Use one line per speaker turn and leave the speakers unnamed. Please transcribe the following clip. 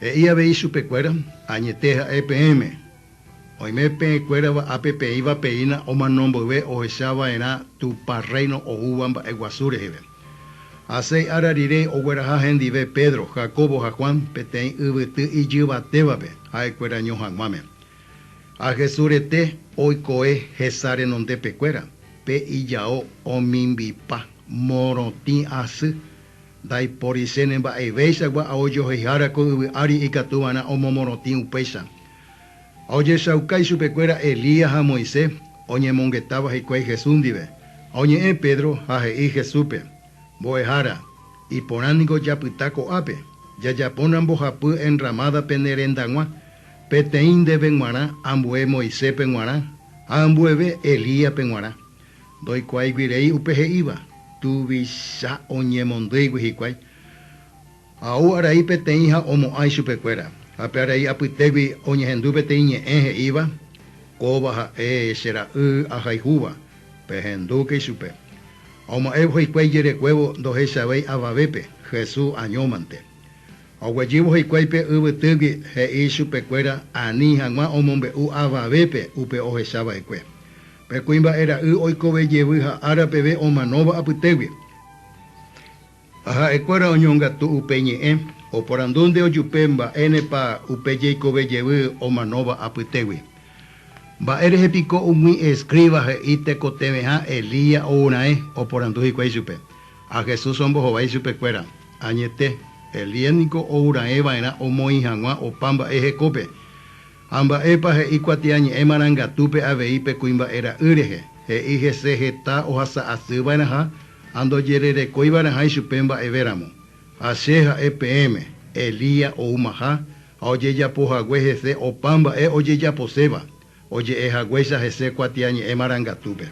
Ia veí chupecuera, añeteja EPM. Oime pecuera va APP iba peina o manombo ve o echaba era tu parreino o ubamba eguasure hebe. Hace ararire o gueraja gendive Pedro, Jacobo, Juan, petein ubete y yubatebabe, aecuera ñojanguame. A Jesurete hoy coe Jesare nonde pecuera, pe y yao o mimbipa, morotin asu. Dai porisene ba eveisa gua aoyo hejara ko ari ikatuana o momorotin upesa. Oye saukai supecuera Elías a Moisés, oñe mongetaba hikuei Jesundive, oñe Pedro a hei Jesupe, boejara, y ponánico yapitaco ape, ya ponan bojapu enramada penerendangua, peteín de benguara, ambue Moisés penguara, ambueve Elías penguara, doi cuai virei upeje iba. Tu visa oñe mondei guiquai. Au arai peteija omo ai chupecuera. Apearai aputegui oñe hendupe teiñe eje iba. Cobaja será ajaijuba. Pejenduque chupe. Omo evo hiquai yere cuevo doje sabei ababepe. Jesús añomante. Aguayivo hiquaipe ubetegui he chupecuera ani hangma omombe ababepe upe oje sabaeque. Pecuimba era oikobe yebuja arapebe o manova aputewi. Aja ecuera oñonga tu upeñe o por andunde o yupemba enepa upeye kobe yebu o manova aputewi. Ba eres pico umi escriba ite cotemeja Elías o unae o por anduji supe. A Jesús son bojobai supe cuera. Añete Eliénico o unae vaina o moijangua o pamba eje cope. Amba epa he ikuatiañi emaranga tupe aveipe kuimba era ureje. He ije sejeta o hasa asubanaja ando yerere koibanaja supemba everamo. Aseja EPM, Elías o umaja, oye ya poja se o pamba oye ya poseba. Oye eja huesa jese kuatiañi emaranga tupe.